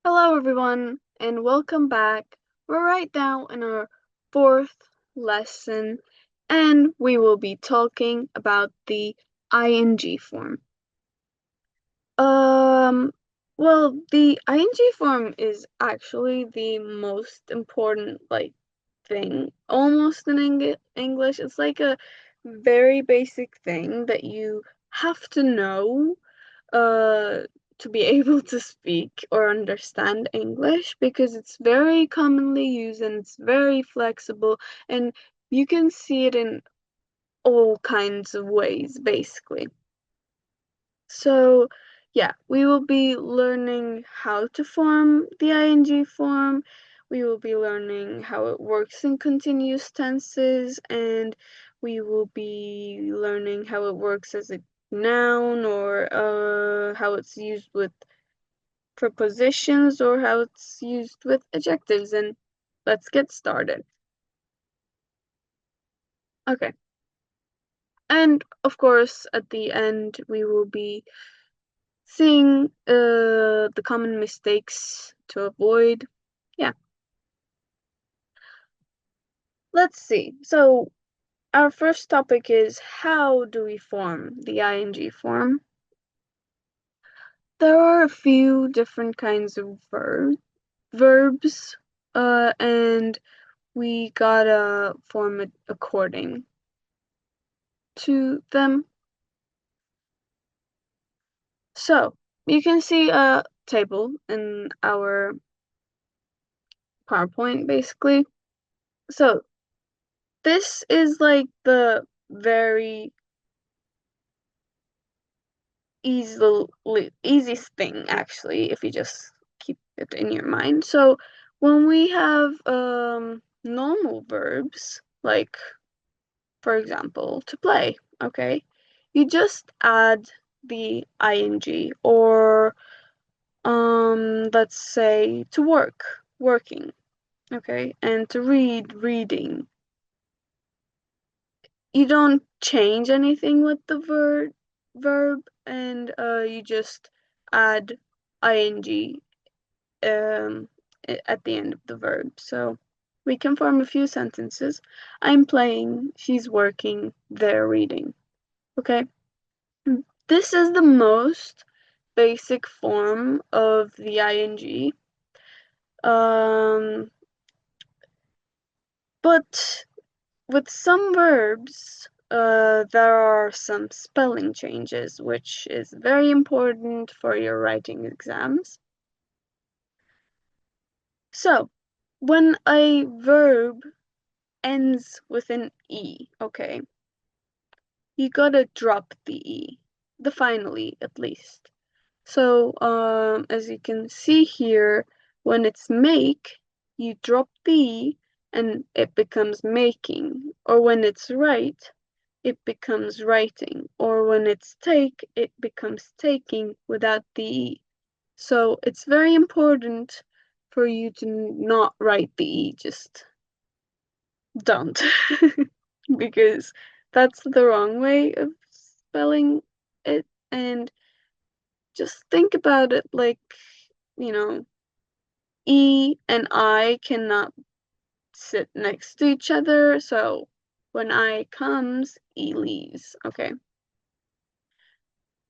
Hello, everyone, and welcome back. We're right now in our fourth lesson, and we will be talking about the ing form. Um, well, the ing form is actually the most important, thing almost in English. It's like a very basic thing that you have to know uh to be able to speak or understand English because it's very commonly used and it's very flexible and you can see it in all kinds of ways basically. So, yeah, we will be learning how to form the ing form. We will be learning how it works in continuous tenses, and we will be learning how it works as a noun or how it's used with prepositions or how it's used with adjectives. And let's get started. Okay. And of course, at the end, we will be seeing the common mistakes to avoid. Yeah, let's see. So, our first topic is how do we form the ing form? There are a few different kinds of verbs, and we gotta form it according to them. So, you can see a table in our PowerPoint basically. So, this is like the very easiest thing actually if you just keep it in your mind. So when we have normal verbs, like for example, to play, okay, you just add the ing or let's say to work, working, okay, and to read, reading. You don't change anything with the verb and you just add ing um at the end of the verb. So we can form a few sentences. I'm playing, she's working, they're reading. Okay? This is the most basic form of the ing. Um but with some verbs, there are some spelling changes, which is very important for your writing exams. So, when a verb ends with an E, okay, you gotta drop the E, the final E at least. So, as you can see here, when it's make, you drop the E and it becomes making, or when it's write, it becomes writing, or when it's take, it becomes taking without the E. So it's very important for you to not write the E, just don't. Because that's the wrong way of spelling it. And just think about it like, you know, E and I cannot sit next to each other. So when I comes, E leaves. Okay.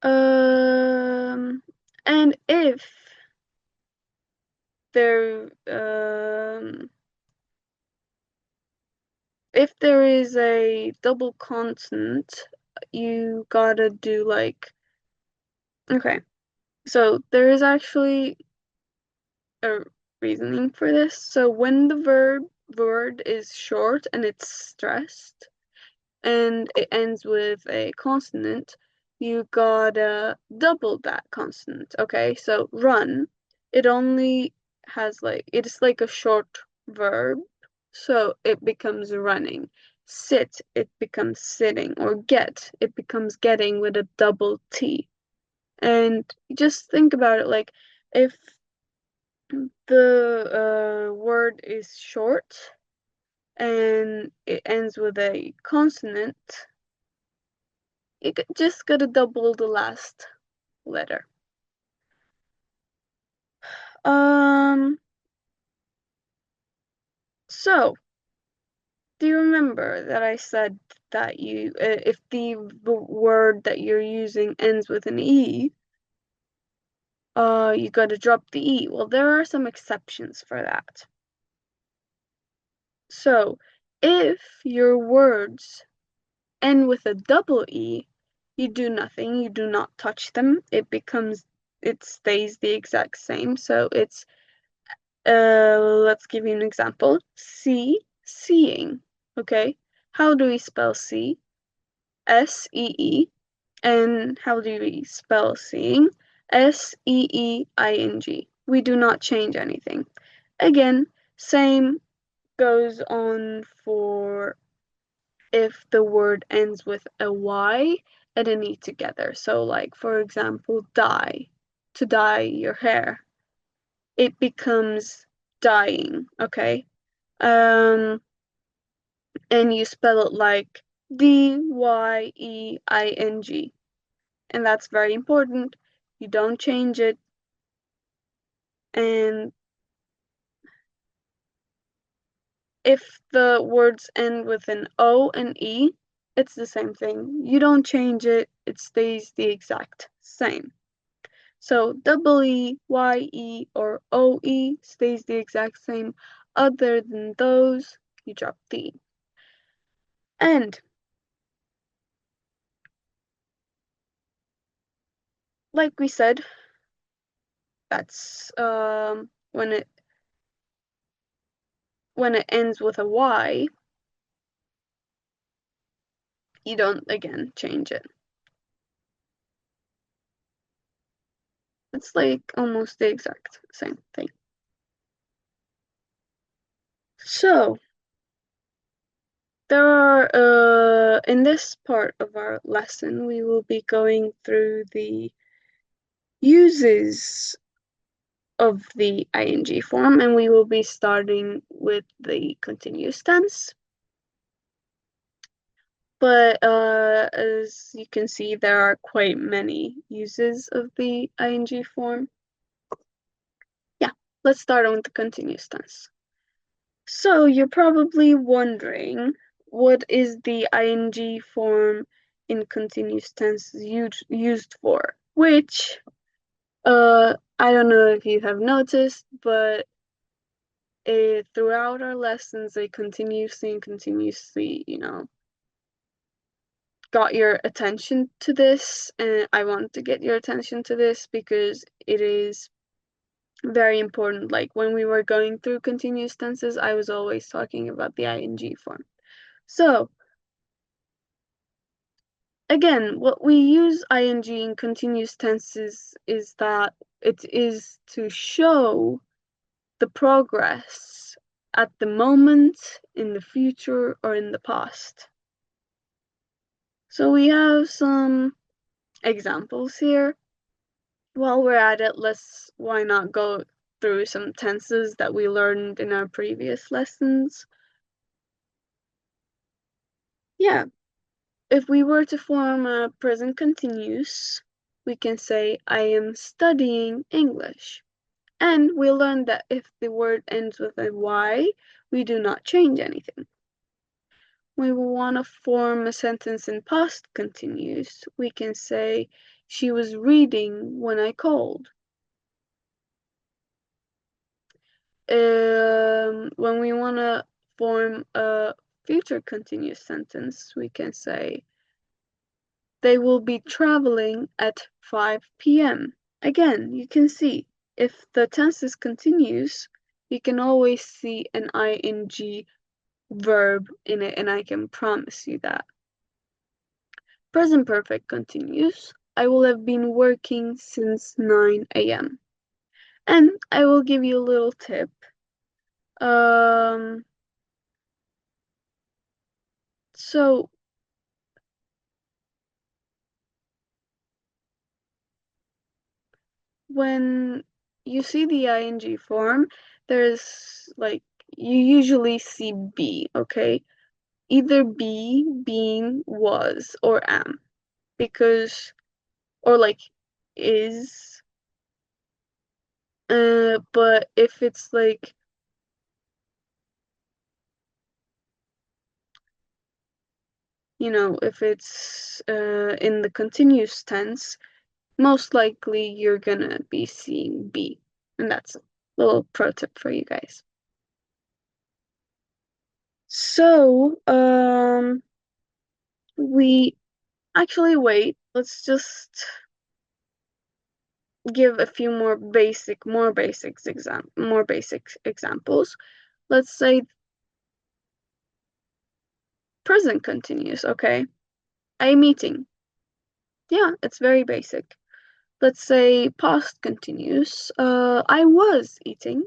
Um, and there um if there is a double consonant, you gotta do like okay. So there is actually a reasoning for this. So when the word is short and it's stressed and it ends with a consonant, you gotta double that consonant. Okay, so run, it only has like it's like a short verb, so it becomes running. Sit, it becomes sitting, or get, it becomes getting with a double T. And just think about it like if the word is short and it ends with a consonant, just gotta double the last letter. Um, so do you remember that I said that if the word that you're using ends with an E, you gotta drop the E. Well, there are some exceptions for that. So, if your words end with a double E, you do nothing, you do not touch them. It stays the exact same. So let's give you an example. Seeing. Okay. How do we spell see? SEE. And how do we spell seeing? SEEING. We do not change anything. Again, same goes on for if the word ends with a Y and an E together. So, like, for example, dye, to dye your hair. It becomes dyeing, okay? And you spell it like DYEING. And that's very important. You don't change it. And if the words end with an O and E, it's the same thing. You don't change it, it stays the exact same. So double E, YE, or OE stays the exact same. Other than those, you drop the E. And like we said, that's when it ends with a Y, you don't again change it. It's like almost the exact same thing. So there are in this part of our lesson we will be going through the uses of the ing form, and we will be starting with the continuous tense. But as you can see, there are quite many uses of the ing form. Yeah, let's start on with the continuous tense. So you're probably wondering, what is the ing form in continuous tense used for? Which, I don't know if you have noticed, but throughout our lessons, I continuously, got your attention to this, and I want to get your attention to this because it is very important. Like when we were going through continuous tenses, I was always talking about the ing form. So, again, what we use ing in continuous tenses is that it is to show the progress at the moment, in the future, or in the past. So we have some examples here. While we're at it, why not go through some tenses that we learned in our previous lessons? Yeah, if we were to form a present continuous, we can say, I am studying English. And we learned that if the word ends with a Y, we do not change anything. We will want to form a sentence in past continuous. We can say, she was reading when I called. When we want to form a future continuous sentence, we can say, they will be traveling at 5 p.m. Again, you can see, if the tense is continuous, you can always see an ing verb in it, and I can promise you that. Present perfect continuous, I will have been working since 9 a.m. And I will give you a little tip. So when you see the ing form, there's like, you usually see be, okay? Either be, being, was, or am. Because, or like, is, But if it's like, if it's in the continuous tense, most likely you're gonna be seeing be. And that's a little pro tip for you guys. So, we actually wait. Let's just give a few more basic examples. Let's say present continuous, okay? I'm eating. Yeah, it's very basic. Let's say past continuous. I was eating.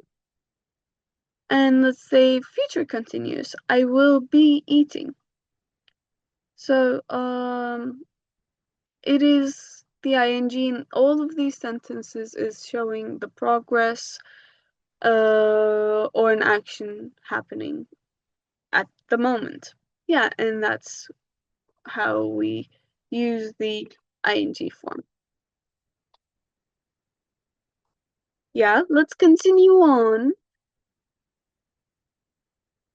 And let's say future continuous. I will be eating. So, it is the ing in all of these sentences is showing the progress or an action happening at the moment. Yeah, and that's how we use the ing form. Yeah, let's continue on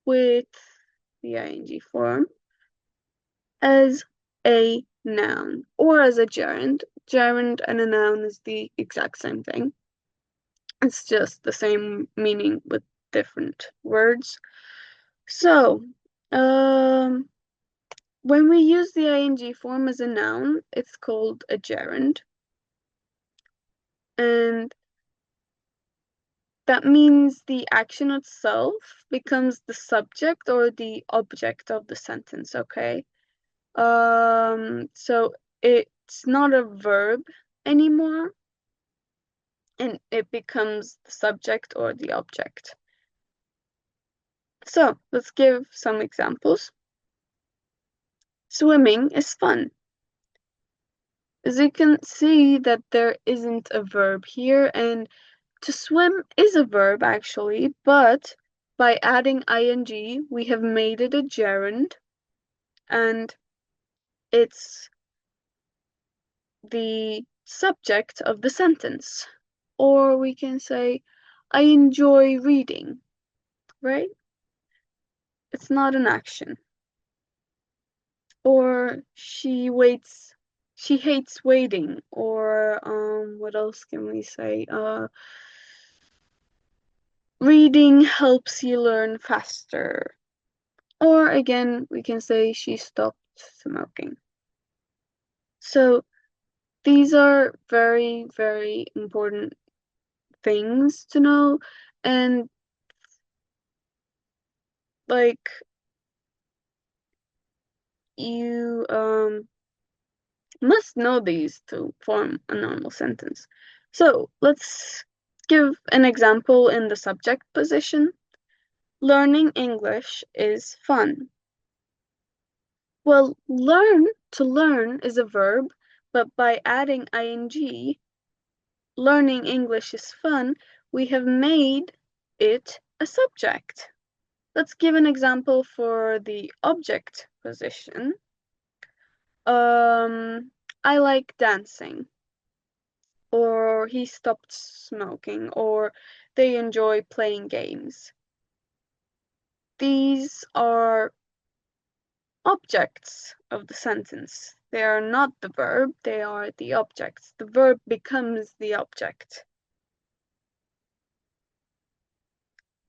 with the ing form as a noun or as a gerund. Gerund and a noun is the exact same thing. It's just the same meaning with different words. So, um, when we use the ing form as a noun, it's called a gerund. And that means the action itself becomes the subject or the object of the sentence, okay? So it's not a verb anymore, and it becomes the subject or the object. So let's give some examples. Swimming is fun. As you can see that there isn't a verb here, and to swim is a verb actually, but by adding ing, we have made it a gerund, and it's the subject of the sentence. Or we can say, I enjoy reading, right? It's not an action. Or she hates waiting. Or what else can we say? Reading helps you learn faster. Or again, we can say she stopped smoking. So these are very, very important things to know. And like you must know these to form a normal sentence. So let's give an example in the subject position. Learning English is fun. Well, to learn is a verb, but by adding ing, learning English is fun, we have made it a subject. Let's give an example for the object position. I like dancing, or he stopped smoking, or they enjoy playing games. These are objects of the sentence. They are not the verb, they are the objects. The verb becomes the object.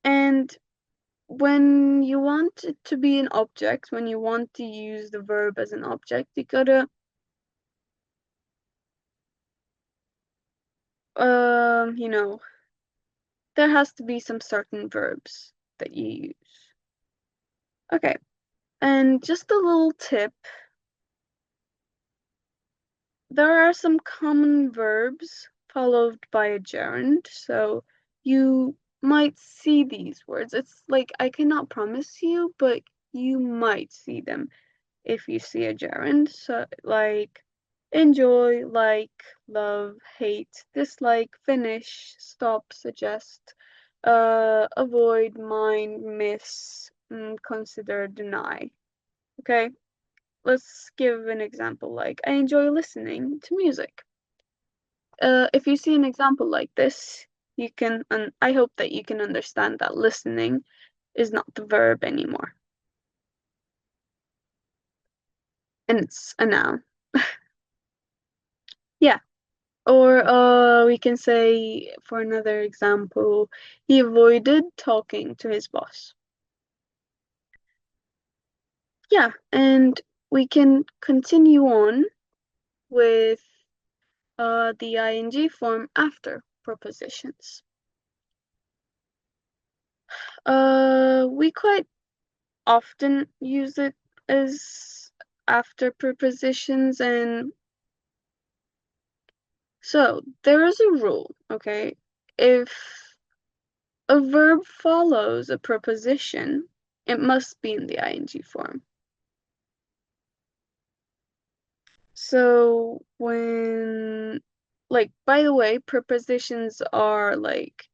And when you want it to be an object, when you want to use the verb as an object, you gotta you know, there has to be some certain verbs that you use. Okay, and just a little tip, there are some common verbs followed by a gerund, so you might see these words. It's like I cannot promise you, but you might see them if you see a gerund. So like enjoy, like, love, hate, dislike, finish, stop, suggest, avoid, mind, miss, consider, deny. Okay? Let's give an example like I enjoy listening to music. If you see an example like this, I hope that you can understand that listening is not the verb anymore. And it's a noun. Yeah. Or we can say, for another example, he avoided talking to his boss. Yeah, and we can continue on with the ing form after prepositions. We quite often use it as after prepositions, and so there is a rule, okay? If a verb follows a preposition, it must be in the ing form. So when, like, by the way, prepositions are like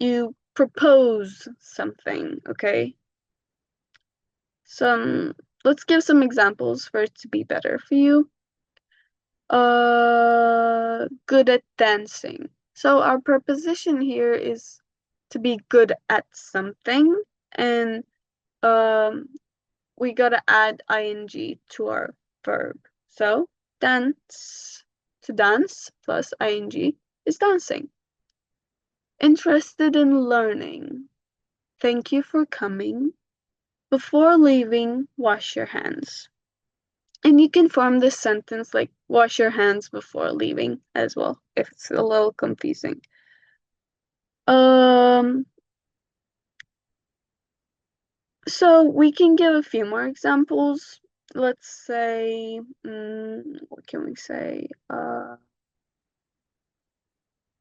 you propose something, okay? Let's give some examples for it to be better for you. Good at dancing. So our preposition here is to be good at something, and um we gotta add ing to our verb. So dance, to dance plus ing is dancing. Interested in learning. Thank you for coming. Before leaving, wash your hands. And you can form this sentence like wash your hands before leaving as well, if it's a little confusing. Um, so we can give a few more examples. Let's say, what can we say?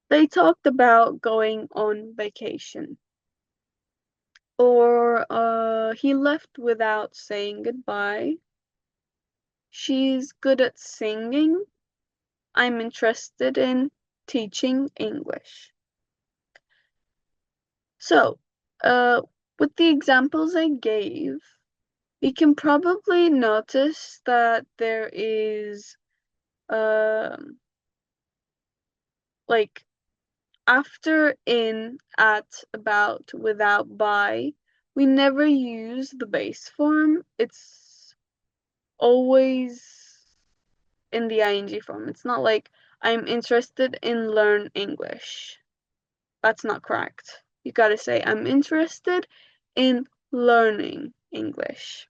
They talked about going on vacation. Or he left without saying goodbye. She's good at singing. I'm interested in teaching English. So, with the examples I gave, you can probably notice that there is like after, in, at, about, without, by, we never use the base form. It's always in the ing form. It's not like I'm interested in learn English. That's not correct. You gotta say I'm interested in learning English.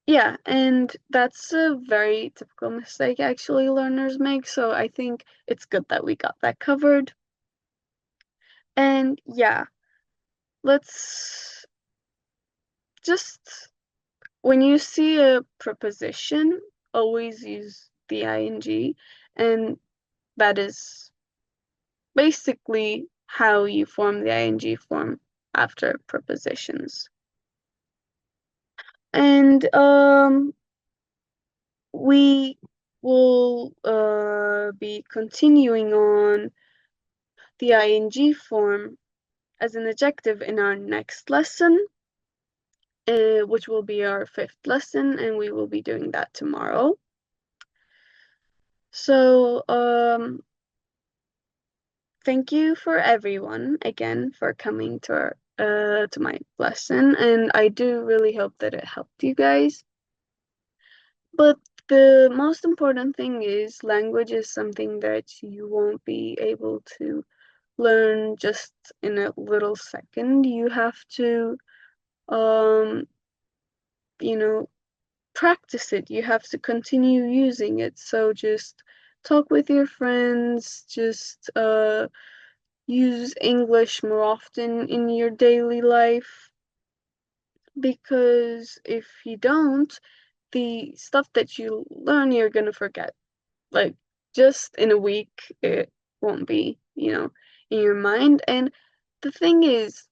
Yeah, and that's a very typical mistake actually learners make, so I think it's good that we got that covered. And yeah, let's just, when you see a preposition, always use the ing, and that is basically how you form the ing form after prepositions. And we will be continuing on the ing form as an adjective in our next lesson, which will be our fifth lesson, and we will be doing that tomorrow. So, thank you for everyone again for coming to to my lesson, and I do really hope that it helped you guys. But the most important thing is language is something that you won't be able to learn just in a little second. You have to, um, you know, practice it. You have to continue using it. So just talk with your friends, just use English more often in your daily life, because if you don't, the stuff that you learn, you're gonna forget. Like, just in a week, it won't be, in your mind. And the thing is,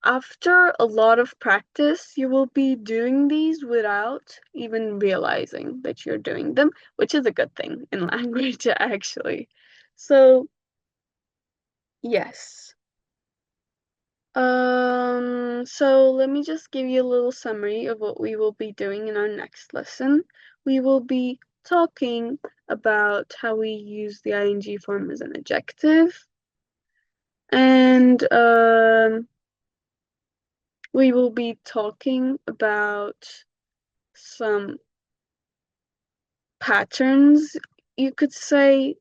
after a lot of practice, you will be doing these without even realizing that you're doing them, which is a good thing in language, actually. So, yes. So let me just give you a little summary of what we will be doing in our next lesson. We will be talking about how we use the ing form as an adjective. And we will be talking about some patterns, you could say,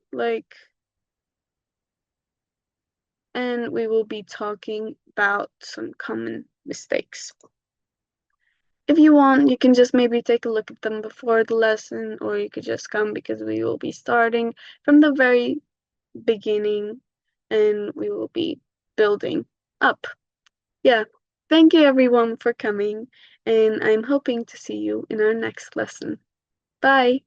and we will be talking about some common mistakes. If you want, you can just maybe take a look at them before the lesson, or you could just come because we will be starting from the very beginning and we will be building up. Yeah, thank you everyone for coming, and I'm hoping to see you in our next lesson. Bye!